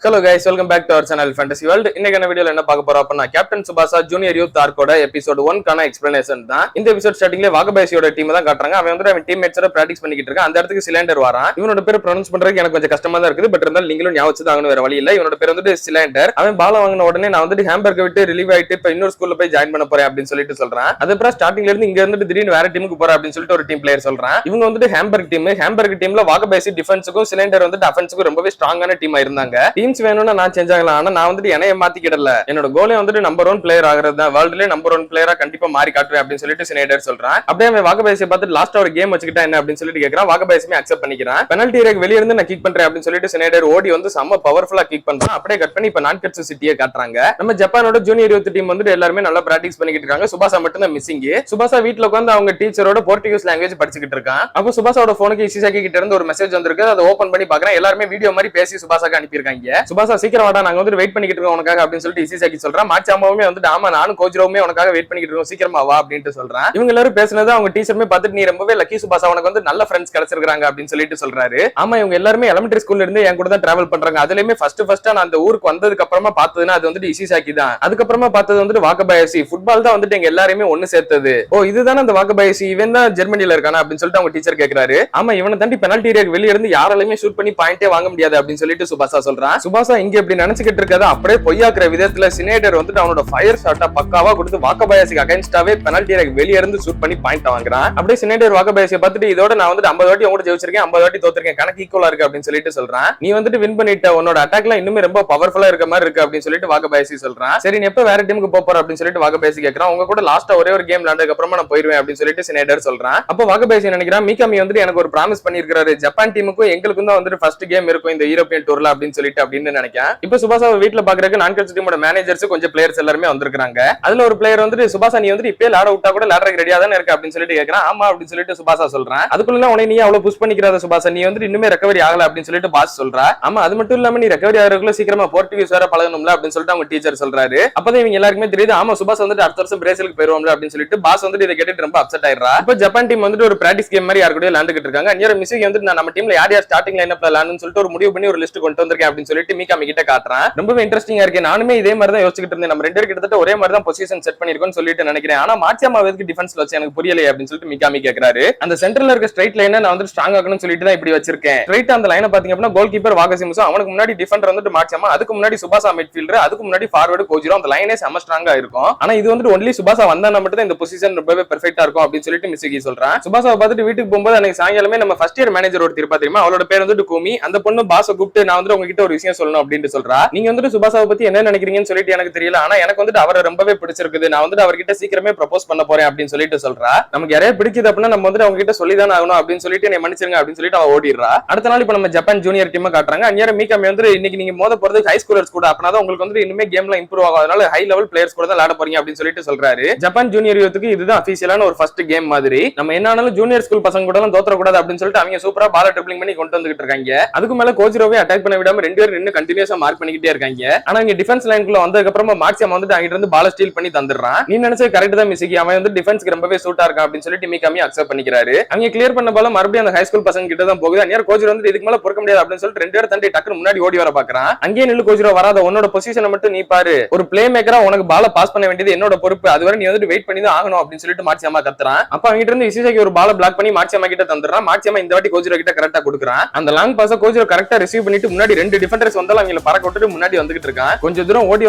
Hello guys, welcome back to our channel Fantasy World. இன்னைக்கான வீடியோல என்ன பார்க்க போறோம் அப்படினா கேப்டன் சுபாசா ஜூனியர் யூத் ஆர்க்கோட எபிசோட் 1 கான எக்ஸ்பிளனேஷன் தான். இந்த எபிசோட் ஸ்டார்டிங்ல வாகபாயசியோட டீம் தான் காட்டுறாங்க. அவன் டீம்மேட்ஸோட பிராக்டிஸ் பண்ணிக்கிட்டு இருக்கான். அந்த இடத்துக்கு சிலிண்டர் வரான். இவனோட பேர் ப்ரொனன்ஸ் பண்றதுக்கு எனக்கு கொஞ்சம் கஷ்டமா தான் இருக்குது. பட் இருந்தாலும் நீங்களும் ஞாபகம் வச்சுதாங்கணும், வேற வழி இல்ல. இவனோட பேர் சிலிண்டர். அவன் பால வாங்கின உடனே நான் ஹேம்பர்க விட்டு ரிலீவ் ஆயிட்டு இப்ப இன்னொரு ஸ்கூல்ல போய் ஜாயின் பண்ண போறேன் அப்படின்னு சொல்லிட்டு சொல்றான். அதுக்கப்புறம் ஸ்டார்டிங்ல இருந்து இங்க இருந்து திடீர்னு வேற டீமுக்கு போறேன் அப்படின்னு சொல்லிட்டு ஒரு டீம் பிளேயர் சொல்றான். இவங்க ஹேம்பர்க் டீம்ல வாகபாயசி டிஃபென்ஸுக்கும் சிலிண்டர் அஃபென்ஸுக்கும் ரொம்பவே ஸ்ட்ராங்கான டீமா இருந்தாங்க. டீம்ஸ் வேணும்னா நான் ஆனா நான் என்னைய மாத்திக்கிடல. என்னோட கோலே நம்பர் 1 பிளேயர் ஆகிறது தான். வேர்ல்ட்லயே நம்பர் 1 பிளேயரா கண்டிப்பா மாறி காட்டுவேன் அப்படின்னு சொல்லிட்டு சினேடர் சொல்றான். அப்படியே அவன் வாகபாயசியை பார்த்து லாஸ்ட் ஒரு கேம் வச்சுக்கிட்டா என்ன அப்படின்னு சொல்லிட்டு கேக்குறான். வாகபாயசியுமே அக்செப்ட் பண்ணிக்கிறான். பெனல்டி ஏரியாக்கு வெளிய இருந்து நான் கிக் பண்றேன் அப்படின்னு சொல்லிட்டு சினேடர் ஓடி செம்ம பவர்ஃபுல்லா கிக் பண்றான். அப்படியே கட் பண்ணி இப்ப நான்கட்சு சிட்டியை காட்டுறாங்க. நம்ம ஜப்பானோட ஜூனியர் யூத் டீம் எல்லாருமே நல்லா பிராக்டிஸ் பண்ணிக்கிட்டு இருக்காங்க. சுபாசா மட்டும் தான் மிஸ்ஸிங். சுபாசா வீட்டுல உட்கார்ந்து அவங்க டீச்சரோட போர்ச்சுகீஸ் லாங்குவேஜ் படிச்சுக்கிட்டு இருக்கான். அப்போ சுபாசாவோட போனுக்கு இசிசாக்கி கிட்ட இருந்து ஒரு மெசேஜ் வந்திருக்கு. அதை ஓபன் பண்ணி பாக்குறேன். எல்லாருமே வீடியோ மாதிரி பேசி சுபாசாக்கு அனுப்பியிருக்காங்க. சுபாசா சீக்கிரம் வாடா, நாங்க வெயிட் பண்ணிக்கிட்டு இருக்கோம் உனக்காக அப்படின்னு சொல்லிட்டு இசிசாக்கி சொல்றான். மாச்சாமாவுமே ஆமா நானும் கோஜ்ரோவுமே உனக்காக வெயிட் பண்ணிக்கிட்டு இருக்கோம், சீக்கிரமா வா அப்படின்னு சொல்றான். இவங்க எல்லாரும் பேசுனது அவங்க டீச்சருமே பார்த்துட்டு நீ ரொம்பவே லக்கி சுபாசா, உனக்கு நல்ல ஃப்ரெண்ட்ஸ் கிடைச்சிருக்காங்க அப்படின்னு சொல்லிட்டு சொல்றாரு. ஆமா இவங்க எல்லாருமே எலிமெண்டரி ஸ்கூல்ல இருந்து என் கூட தான் டிராவல் பண்றாங்க. அதுலயுமே ஃபர்ஸ்ட் நான் அந்த ஊருக்கு வந்ததுக்கு அப்புறமா பார்த்ததுன்னா அது இசிசாக்கி தான். அதுக்கப்புறமா பார்த்தது வாகபாயசி. ஃபுட்பால் தான் எங்க எல்லாருமே ஒன்னு சேர்த்தது. ஓ இதுதானே அந்த வாகபாயசி, இவன் தான் ஜெர்மனில இருக்கானா அப்படின்னு சொல்லிட்டு அவங்க டீச்சர் கேக்குறாரு. ஆமா இவனை தாண்டி பெனல்டி ஏரியாக்கு வெளிய இருந்து யாராலையுமே ஷூட் பண்ணி பாயிண்டே வாங்க முடியாது அப்படின்னு சொல்லிட்டு சுபாசா சொல்றான். சுபாசா இங்க இப்படி நினைச்சுக்கிட்டு இருக்காது. அப்படியே பொய்யாக்குற விதத்துல சினேடர் அவனோட ஃபயர் ஷாட்டா பக்காவா கொடுத்து வாகபாயசிக்கு அகைன்ஸ்டாவே பெனல்டி ஏரியாக்கு வெளிய இருந்து ஷூட் பண்ணி பாயிண்ட் வாங்குறான். அப்படியே சினேடர் வாகபாயசியை பார்த்துட்டு இதோட நான் 50 வாட்டி உங்க ஜெயிச்சிருக்கேன், 50 வாட்டி தோத்துருக்கேன், கணக்கு ஈக்குவலா இருக்கு அப்படின்னு சொல்லிட்டு சொல்றான். நீ வின் பண்ணிட்ட, உன்னோட அட்டாக்லாம் இன்னுமே ரொம்ப பவர்ஃபுல்லா இருக்க மாதிரி இருக்கு அப்படின்னு சொல்லிட்டு வாகபாயசி சொல்றான். சரி நீ எப்ப வேற டீமுக்கு போற அப்படின்னு சொல்லிட்டு வாகபாயசி கேக்குறான். உங்க கூட லாஸ்டா ஒரே ஒரு கேம் விளையாண்டதுக்கு அப்புறமா நான் போயிருவேன் அப்படின்னு சொல்லிட்டு சினேடர் சொல்றான். அப்போ வாகபாயசி நினைக்கிறான் மீகாமி எனக்கு ஒரு ப்ராமிஸ் பண்ணிருக்காரு, ஜப்பான் டீமுக்கும் எங்களுக்கும் தான் ஃபர்ஸ்ட் கேம் இருக்கும் இந்த யூரோப்பியன் டூர்ல அப்படின்னு சொல்லிட்டு அப்படின்னு நினைக்கிறேன். இப்ப சுபாசா வீட்டுல பாக்குறதுக்கு நான்கட்சி டீமோட மேனேஜர்ஸ் கொஞ்சம் பிளேயர்ஸ் எல்லாருமே வந்திருக்காங்க. அதுல ஒரு பிளேயர் சுபாசா நீ இப்பே லாட விட்டா கூட லாடருக்கு ரெடியா தானே இருக்கு அப்படின்னு சொல்லிட்டு கேக்குறான். ஆமா அப்படின்னு சொல்லிட்டு சுபாசா சொல்றான். அதுக்குள்ள உனக்கு நீ அவ்வளவு புஷ் பண்ணிக்கிறாத சுபாசா, நீ இன்னுமே ரெக்கவரி ஆகல அப்படின்னு சொல்லிட்டு பாஸ் சொல்றா. ஆமா அது மட்டும் இல்லாம நீ ரெக்கவரி ஆகிறதுக்குள்ள சீக்கிரமா போர்ச்சுகீஸ் வேற பழகணும்ல அப்படின்னு சொல்லிட்டு அவங்க டீச்சர் சொல்றாரு. அப்பதான் இவங்க எல்லாருக்குமே தெரியுது ஆமா சுபாஸ் அடுத்த வருஷம் பிரேசிலுக்கு போயிருவோம்ல அப்படின்னு சொல்லிட்டு பாஸ் இதை கேட்டு ரொம்ப அப்செட் ஆயிடுறா. இப்ப ஜப்பான் டீம் ஒரு பிராக்டிஸ் கேம் மாதிரி யாரு கூட விளையாண்டுட்டு இருக்காங்க. அந்நியர் மிஸ்ஸிக்கு நான் நம்ம டீம்ல யார் ஸ்டார்டிங் லைன் அப்ல விளையாடணும்னு சொல்லிட்டு ஒரு முடிவு பண்ணி ஒரு லிஸ்ட் கொண்டு வந்திருக்கேன் அப்படின்னு சொல்லிட்டு மீகாமி கிட்ட காட்டுறான். ரொம்ப இன்ட்ரெஸ்டிங்கா இருக்கு. நானுமே இதே மாதிரி தான் யோசிச்சுட்டு இருந்தேன். நம்ம ரெண்டு பேரும் கிட்டத்தட்ட ஒரே மாதிரி தான் பொசிஷன் செட் பண்ணிருக்கோம்னு சொல்லிட்டு நினைக்கிறேன். ஆனா மாச்சியாமா எதுக்கு டிஃபென்ஸ்ல வச்சு எனக்கு புரியலையே அப்படின்னு சொல்லிட்டு மிகாமி கேக்குறாரு. அந்த சென்டர்ல இருக்க ஸ்ட்ரைட் லைனை நான் ஸ்ட்ராங் ஆகணும்னு சொல்லிட்டு தான் இப்படி வச்சிருக்கேன். ஸ்ட்ரைட் அந்த லைனை பாத்தீங்க அப்படின்னா கோல் கீப்பர் வாகசிமுசா, அவனுக்கு முன்னாடி டிஃபெண்டர் மாச்சியாமா, அதுக்கு முன்னாடி சுபாசா மிட்ஃபீல்டர், அதுக்கு முன்னாடி ஃபார்வர்டு கோஜிரோ. அந்த லைனே செம ஸ்ட்ராங்கா இருக்கும். ஆனா இது ஒன்லி சுபாசா வந்தா மட்டும் தான் இந்த பொசிஷன் ரொம்பவே பெர்ஃபெக்ட்டா இருக்கும் அப்படின்னு சொல்லிட்டு மிஸ்ஸிகி சொல்றான். சுபாசாவை பார்த்துட்டு வீட்டுக்கு போகும்போது அன்னைக்கு சாயங்காலமே நம்ம ஃபர்ஸ்ட் இயர் மேனேஜர் ஒரு திருப்பா தெரியுமா, அவளோட பேர் கூமி. அந்த பொண்ணு பாஸை கூப்பிட்டு நான் உங்ககிட்ட ஒரு விஷயம் சொல்லணும் அப்படின்னு சொல்றா. நீங்க சுபாசாவை பத்தி என்ன நினைக்கிறீங்கன்னு சொல்லிட்டு எனக்கு தெரியல, ஆனா எனக்கு அவரை ரொம்பவே பிடிச்சிருக்குது, நான் அவர்கிட்ட சீக்கிரமே ப்ரப்போஸ் பண்ண போறேன் அப்படின்னு சொல்லிட்டு சொல்றா. நமக்கு யாரையா பிடிக்குது அப்படின்னா நம்ம அவங்க கிட்ட சொல்லிதான் ஆகணும் அப்படின்னு சொல்லிட்டு என்னை மன்னிச்சிருங்க அப்படின்னு சொல்லிட்டு அவ ஓடிடுறா. அடுத்த நாள் இப்ப நம்ம ஜப்பான் ஜூனியர் டீம் காட்டுறாங்க. அந்நியர் மீகாமி இன்னைக்கு நீங்க மோத போறது ஹை ஸ்கூலர்ஸ் கூட, அப்பதான் உங்களுக்கு இன்னுமே கேம்ல இம்ப்ரூவ் ஆகும், அதனால ஹை லெவல் பிளேயர்ஸ் கூட தான் விளையாட போறீங்க அப்படின்னு சொல்லிட்டு சொல்றாரு. ஜப்பான் ஜூனியர் யூத்துக்கு இதுதான் அபிஷியலான ஒரு ஃபர்ஸ்ட் கேம் மாதிரி. நம்ம என்ன ஆனாலும் ஜூனியர் ஸ்கூல் பசங்க கூட எல்லாம் தோற்ற கூடாது அப்படின்னு சொல்லிட்டு அவங்க சூப்பரா பால ட்ரிப்ளிங் பண்ணி கொண்டு வந்துட்டு இருக்காங்க. அதுக்கு மேல கோஜிரோவே அட்டாக் பண்ண விடாம ரெண்டு பேரும் இன்னும் கண்டினியூஸா மார்க் பண்ணிக்கிட்டே இருக்காங்க. ஆனா இங்க டிஃபென்ஸ் லைனுக்குள்ள வந்ததுக்கு அப்புறமா மார்க்சியம் அங்கிட்ட இருந்து பால ஸ்டீல் பண்ணி தந்துடுறான். நீ நினைச்சது கரெக்ட் தான் மிஸ்ஸிகி, அவன் டிஃபென்ஸ்க்கு ரொம்பவே சூட்டா இருக்கான் அப்படின்னு சொல்லிட்டு மீகாமி அக்செப்ட் பண்ணிக்கிறாரு. அவங்க கிளியர் பண்ண பால மறுபடியும் அந்த ஹை ஸ்கூல் பசங்க கிட்ட தான் போகுது. அந்நியர் கோஜிரோ இதுக்கு மேல பொறுக்க முடியாது அப்படின்னு சொல்லிட்டு ரெண்டு பேரும் தண்டி டக்குனு முன்னாடி ஓடி வர பாக்குறான். அங்கேயே நில்லு கோஜிரோ, வராத, உன்னோட பொசிஷனை மட்டும் நீ பாரு, ஒரு பிளே மேக்கரா உனக்கு பால பாஸ் பண்ண வேண்டியது என்னோட பொறுப்பு, அதுவரை நீ வெயிட் பண்ணி தான் ஆகணும் அப்படின்னு சொல்லிட்டு மார்ச்சியம்மா கத்துறான். அப்ப அவங்க இருந்து இசிசாக்கி ஒரு பால பிளாக் பண்ணி மார்ச்சியம்மா கிட்ட தந்துடுறான். மார்ச்சியம்மா இந்த வாட்டி கோஜிரோ கிட்ட கரெக்டா கொடுக்குறான். அந்த லாங் பாஸ கோஜிரோ கரெக்டா ரிசீவ் பண்ணிட்டு முன்னாடி ரெண்டு டிஃபெண்டர்ஸ் வந்தாலும் அவங்களை பறக்க விட்டுட்டு முன்னாடி வந்துகிட்டு இருக்கான். கொஞ்சம் தூரம் ஓடி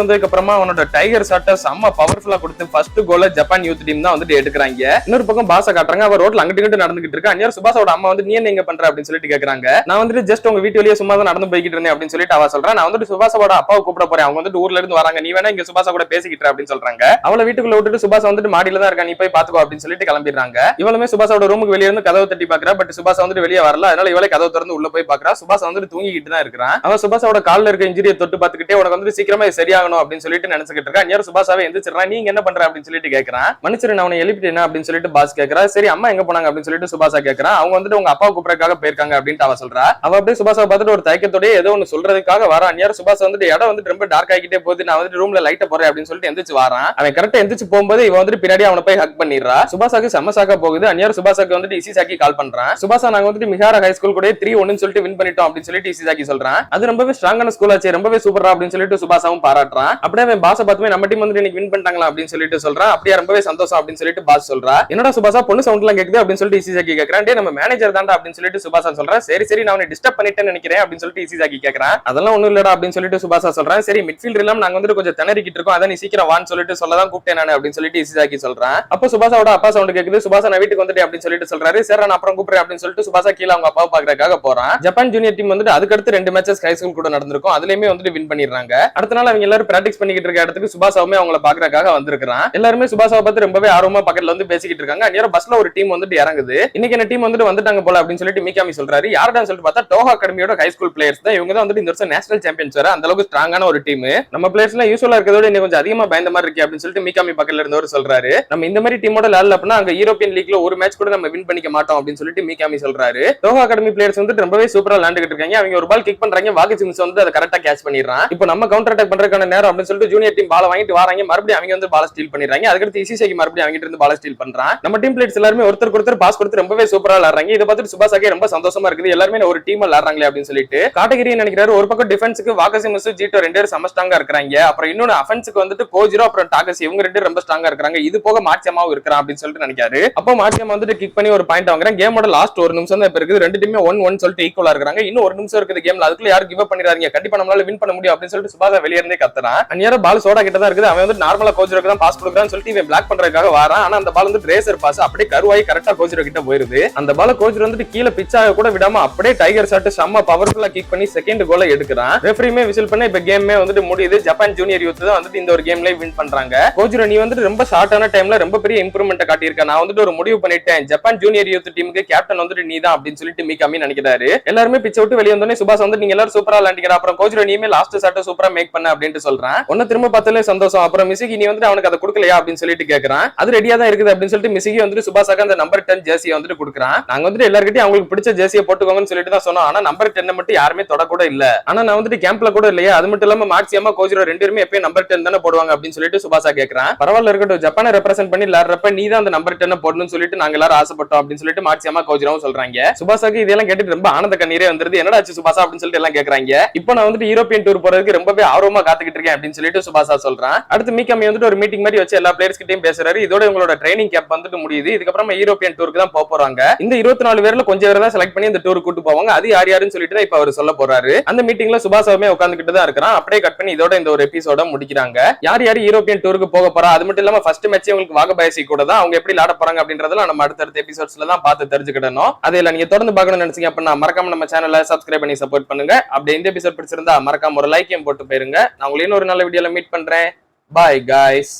வந்ததுக்கு அப்புறமா அவனோட டைகர் ஷாட்டை செம்ம பவர்ஃபுல்லா கொடுத்து ஃபர்ஸ்ட் கோல ஜப்பான் யூத் டீம் தான் எடுக்கிறாங்க. இன்னொரு பக்கம் பாஸ காட்டுறாங்க. அவர் ரோட்ல அங்கிட்டு நடந்துகிட்டு இருக்கா. அந்நியர் சுபாசாவோட அம்மா நீ என்ன பண்ற அப்படின்னு சொல்லிட்டு கேக்குறாங்க. நான் ஜஸ்ட் உங்க வீட்டு வெளியே சும்மா தான் நடந்து போய்கிட்டு இருந்தேன் அப்படின்னு சொல்லிட்டு அவ சொல்றா. நான் சுபாசாவோட அப்பாவை கூப்பிட போறேன், அவங்க ஊர்ல இருந்து வராங்க, நீ வேணா இங்க சுபாசா கூட பேசிக்கிட்டு அப்படின்னு சொல்றாங்க. அவளை வீட்டுக்குள்ள விட்டுட்டு சுபாசா மாடியில தான் இருக்கா, நீ போய் பாத்துக்கோ அப்படின்னு சொல்லிட்டு கிளம்பிடுறாங்க. இவளுமே சுபாசாவோட ரூமுக்கு வெளியே இருந்து கதவை தட்டி பாக்குறா. பட் சுபாசா வெளியே வரல. அதனால இவளே கதவை திறந்து உள்ள போய் பாக்குறா. சுபாசா தூங்கிக்கிட்டு தான் இருக்கிறான். அவன் சுபாசாவோட கால்ல இருக்க இன்ஜுரியை தொட்டு பாத்துக்கிட்டே உனக்கு சீக்கிரமா சரியாகணும் அப்படின்னு சொல்லிட்டு நினைச்சுக்கிட்டு இருக்கா. அந்நியர் சுபாசாவே எந்திரிச்சிடறான். நீங்க என்ன பண்ற அப்படின்னு சொல்லிட்டு கேக்குறான். மன்னிச்சிரு நான் அவனை எழுப்பிட்டேன் அப்படின்னு சொல்லிட்டு பாஸ் கேக்குறா. சரி அம்மா எங்க போனாங்க அப்படின்னு சொல்லிட்டு சுபாசா கேக்குறான். அவங்க உங்க அப்பா கூப்பிடறதுக்காக போயிருக்காங்க அப்படின்னு அவ சொல்றா. அவ அப்படியே சுபாசா பார்த்துட்டு ஒரு தயக்கத்தோட ஏதோ ஒன்னு சொல்றதுக்காக வர. அந்நியர் சுபாசா இடம் ரொம்ப டார்க் ஆகிட்டே போகுது, நான் ரூம்ல லைட்ட போறேன் அப்படின்னு சொல்லிட்டு எந்திரிச்சு வரான். அவன் கரெக்டா எந்திரிச்சு போகும்போது இவன் பின்னாடி அவனை போய் ஹக் பண்ணிடுறா. சுபாசாக்கு செமசாக்கா போகுது. அந்நியர் சுபாசாக்கு இசிசாக்கி கால் பண்றான். சுபாசா நாங்க மிகாரா ஹை ஸ்கூல் கூட 3-1 சொல்லிட்டு வின் பண்ணிட்டோம் அப்படின்னு சொல்லிட்டு இசிசாக்கி சொல்றான். அது ரொம்பவே ஸ்ட்ராங்கான ஸ்கூல் ஆச்சு, ரொம்பவே சூப்பரா அப்படின்னு சொல்லிட்டு சுபாசாவும் பாராட்டுறான். அப்படியே அவன் பாஸை பார்த்துமே நம்ம டீம் வந்து இன்னைக்கு வின் பண்ணிட்டாங்களா அப்படின்னு சொல்லிட்டு சொல்றான். அப்படியே ரொம்பவே சந்தோஷம் அப்படின்னு சொல்லிட்டு பாஸ் சொல்றா. என்னடா சுபாசா பொண்ணு சவுண்ட் எல்லாம் கேக்குது அப்படின்னு சொல்லிட்டு இசிசாக்கி கேக்குறான். டே நம்ம மேனேஜர் தான்டா அப்படின்னு சொல்லிட்டு சுபாசா சொல்றான். சரி சரி நான் உன்னை டிஸ்டர்ப் பண்ணிட்டேன்னு நினைக்கிறேன் அப்படின்னு சொல்லிட்டு இசிசாக்கி கேக்குறான். அதெல்லாம் ஒண்ணும் இல்லடா அப்படின்னு சொல்லிட்டு சுபாசா சொல்றான். சரி மிட்ஃபீல்டர் இல்லாம நாங்க வந்து கொஞ்சம் திணறிக்கிட்டு இருக்கோம், அதான் நீ சீக்கிரம் வான்னு சொல்லிட்டு சொல்லதான் கூப்பிட்டேன் நான் அப்படின்னு சொல்லிட்டு இசிசாக்கி சொல்றான். அப்போ சுபாசாவோட அப்பா சவுண்ட் கேக்குது. சுபாசா நான் வீட்டுக்கு வந்துட்டேன் அப்படின்னு சொல்லிட்டு சொல்றாரு. சரி நான் அப்புறம் கூப்பிடுறேன் அப்படின்னு சொல்லிட்டு சுபாசா கீழே அவங்க அப்பாவை பாக்குறதுக்காக போறான். ஜப்பான் ஜூனியர் டீம் வந்துட்டு அதுக்கடுத்து 2 மேட்சஸ் ஹை ஸ்கூல் கூட நடந்திருக்கும், அதுலயுமே வந்துட்டு வின் பண்ணிடுறாங்க. அடுத்த நாள் அவங்க எல்லாரும் பிராக்டிஸ் பண்ணிக்கிட்டு இருக்க இடத்துக்கு சுபாசாவுமே அவங்கள பாக்குறதுக்காக வந்திருக்கான். எல்லாருமே சுபாசாவை பார்த்து ரொம்பவே ஆர்வமா பக்கத்துல வந்து பேசிக்கிட்டு இருக்காங்க. அந்நேரம் பஸ்ல ஒரு டீம் வந்துட்டு இறங்குது. இன்னைக்கு என்ன டீம் வந்துட்டு வந்துட்டாங்க போல அப்படின்னு சொல்லிட்டு மிகாமி சொல்றாரு. யாருடான்னு சொல்லிட்டு பார்த்தா டோஹா அகாடமியோட ஹை ஸ்கூல் பிளேயர்ஸ் தான். இவங்க தான் வந்துட்டு இந்த வருஷம் நேஷனல் சாம்பியன்ஸ் வர அந்த அளவுக்கு ஸ்ட்ராங்கான ஒரு டீம். நம்ம பிளேயர்ஸ் எல்லாம் யூஸ்வலா இருக்கிறதோட இன்னும் கொஞ்சம் அதிகமா பயந்த மாதிரி இருக்கு அப்படின்னு சொல்லிட்டு மிகாமி பக்கத்துல இருந்தவர் சொல்றாரு. நம்ம இந்த மாதிரி டீமோட விளையாடல அப்படின்னா அங்க யூரோப்பியன் லீக்ல ஒரு மேட்ச் கூட நம்ம வின் பண்ணிக்க மாட்டோம் அப்படின்னு சொல்லிட்டு மிகாமி சொல்றாரு. டோஹா அகாடமி பிளேயர்ஸ் வந்துட்டு ரொம்பவே சூப்பரா விளையாண்டுட்டு இருக்காங்க. அவங்க ஒரு பால் கிக் பண்றாங்க, வாகி சிம்ஸ் வந்து அதை கரெக்டா கேட்ச் பண்ணிடுறான். இப்போ நம்ம கவுண்டர் அட்டாக் பண்றதுக்கான நேரம் அப்படின்னு சொல்லிட்டு ஜூனியர் டீம் பால் வாங்கிட்டு வராங்க. மறுபடியும் அவங்க வந்து பால் ஸ்டீல் பண்ணிடுறாங்க. அதுக்கடுத்து இசிசாக்கி மறுபடியும் அவங்க இருந்து பால் ஸ்டீல் பண்றான். நம்ம டீம் பிளேயர்ஸ் எல்லாரும் ஒருத்தருக்கு ஒருத்தர் பாஸ் கொடுத்து ரொம்பவே சூப்பரா விளையாடுறாங்க. இதை பார்த்துட்டு சுபாசாக்கே ரொம்ப சந்தோஷமா இருக்குது. எல்லாருமே ஒரு டீம் விளையாடுறாங்களே அப்படின்னு சொல்லிட்டு காட்டகிரி நினைக்கிறாரு. ஒரு பக்கம் டிஃபென்ஸ்க்கு வாகசிமஸ் ஜீட்டோ 2 பேரும் செம ஸ்ட்ராங்கா இருக்காங்க. அப்புறம் இன்னொரு அஃபென்ஸ்க்கு வந்துட்டு கோஜிரோ அப்புறம் டாகஸ் இவங்க 2 ரொம்ப ஸ்ட்ராங்கா இருக்காங்க. இது போக மாட்சியமாவும் இருக்கிறான் அப்படின்னு சொல்லிட்டு நினைக்காரு. அப்போ மாட்சியமா வந்துட்டு கிக் பண்ணி ஒரு பாயிண்ட் வாங்குறாங்க. கேமோட லாஸ்ட் 1 நிமிஷம் தான் இருக்குது. 2 டீமே 1-1 சொல்லிட்டு ஈக்குவலா இருக்காங்க. இன்னும் 1 நிமிஷம் இருக்குது கேம்ல, அதுக்குள்ள யாரும் கிவ் அப் பண்ணிடாதீங்க, கண்டிப்பா நம்மளால வின் பண்ண முடியும் அப்படின்னு சொல்லிட்டு சுபாசா வெளியே இருந்தே கத்துறான். அந்நேரம் பால் சோடா கிட்ட தான் இருக்குது. அவன் வந்து நார்மலா கோஜிரோக்கு தான் பாஸ் கொடுக்குறான்னு சொல்லிட்டு இவன் பிளாக் பண்றதுக்காக வரான். ஆனா அந்த பால் வந்து ரேசர் பாஸ் அப்படியே கருவாய் கரெக்டா கோஜிரோ கிட்ட போயிருது. அந்த பால கோஜிரோ வந்துட்டு கீழே பிச்சாக கூட விடாம அப்படியே டைகர் ஷாட் செம்ம பவர்ஃபுல்லா கிக் பண்ணி செகண்ட் கோலை எடுக்கிறான். ரெஃபரியுமே விசில் பண்ண இப்ப கேமே வந்துட்டு முடியுது. ஜப்பான் ஜூனியர் யூத் தான் வந்துட்டு இந்த ஒரு கேம்ல வின் பண்றாங்க. கோஜிரோ நீ வந்துட்டு ரொம்ப ஷார்ட்டான டைம்ல ரொம்ப பெரிய இம்ப்ரூவ்மெண்ட் காட்டியிருக்க. நான் வந்துட்டு ஒரு முடிவு பண்ணிட்டேன், ஜப்பான் ஜூனியர் யூத் டீமுக்கு கேப்டன் வந்துட்டு நீ தான் அப்படின்னு சொல்லிட்டு மிகாமி நினைக்கிறாரு. எல்லாருமே பிச்சை விட்டு வெளியே வந்தோடனே சுபாஷ் வந்து நீங்க எல்லாரும் சூப்பரா விளையாண்டீங்க, அப்புறம் கோஜிரோ நீமே லாஸ்ட் ஷாட்டை சூப்பரா மேக் பண்ண அப்படின்னு சொல்றான். ஒன்னு திரும்ப பார்த்தாலே சந்தோஷம். அப்புறம் மிசிகி நீ வந்துட்டு அவனுக்கு அதை கொடுக்கலையா அப்படின்னு சொல்லிட்டு கேட்கறான். அது ரெடியா தான் இருக்குது அப்படின்னு சொல்லிட்டு மிசிகி வந்துட்டு சுபாஷாக்கு அந்த நம்பர் 10 ஜெர்சியை வந்துட்டு கொடுக்குறான். நாங்க வந்துட்டு எல்லாருக்கிட்டையும் அவங்களுக்கு பிடிச்ச ஜெர்சியை போட்டுக்கோங்கன்னு சொல்லிட்டு தான் சொன்னோம். ஆனா நம்பர் 10 மட்டும் யாருமே தொட கூட இல்ல. ஆனா நான் வந்துட்டு கேம்ப்ல கூட இல்லையா, அது மட்டும் இல்லாம மாட்சியமா கோஜிரோ 2 பேருமே எப்பயும் நம்பர் 10 தானே போடுவாங்க அப்படின்னு சொல்லிட்டு சுபாஷா கேட்கறான். பரவாயில்ல இருக்கட்டும், ஜப்பானை ரெப்ரசென்ட் பண்ணி விளையாடுறப்ப நீ தான் அந்த நம்பர் 10 போடணும்னு சொல்லிட்டு நாங்க எல்லாரும் ஆசைப்பட்டோம் அப்படின்னு சொல்லிட்டு மாட்சியமா கோஜிரோவும் சொல்றாங்க. சுபாஷாக்கு இதெல்லாம் கேட்டு ரொம்ப ஆனந்த கண்ணீரே வந்துருது. என்னடா ஆச்சு சுபாஷா அப்படின்னு சொல்லிட்டு எல்லாம் கேட்கறாங்க. இப்போ நான் வந்துட்டு யூரோப்பியன் டூர் போறதுக்கு ரொம்பவே ஆர்வமா காத்துக்கிட்டு இருக்கேன் அப்படின்னு சொல்லிட்டு சுபாஷா சொல்றான். அடுத்து மிகாமி வந்துட்டு ஒரு மீட்டிங் மாதிரி வச்சு எல்லா பிளேயர்ஸ் கிட்டையும் பேசுறாரு. இதோட உங்களோட ட்ரைனிங் கேம்ப் வந்துட்டு முடியுது. இதுக்கப்புறம் யூரோப்பியன் டூருக்கு தான் போறாங்க. இந்த 24 பேர்ல கொஞ்சம் பேர் தான் செலக்ட் பண்ணி இந்த டூர் கூட்டு போவாங்க. அது யார் யாருன்னு சொல்லிட்டு தான் இப்ப அவர் சொல்ல போறாரு. அந்த மீட்டிங்ல சுபாஷாவுமே உட்கார்ந்துகிட்டு தான் இருக்கிறான். அப்படியே கட் பண்ணி இதோட இந்த ஒரு எபிசோட முடிக்கிறாங்க. யார் யார் யூரோப்பியன் டூருக்கு போக போறா, அது மட்டும் இல்லாம ஃபர்ஸ்ட் மேட்ச் உங்களுக்கு வாகபாயசி கூட தான், அவங்க எப்படி விளையாட போறாங்க அப்படின்றதெல்லாம் நம்ம அடுத்தடுத்த எபிசோட்ஸ்ல தான் பார்த்து தெரிஞ்சுக்கிடணும். அதெல்லாம் நீங்க தொடர்ந்து பார்க்கணும்னு நினைச்சீங்க அப்படின்னா மறக்காம நம்ம சேனலை சப்ஸ்கிரைப் பண்ணி சப்போர்ட் பண்ணுங்க. அப்படி இந்த எபிசோட் பிடிச்சிருந்தா மறக்காம ஒரு லைக்கையும் போட்டு போயிருங்க. நான் உங்களை இன்னொரு நல்ல வீடியோல மீட் பண்றேன். Bye guys.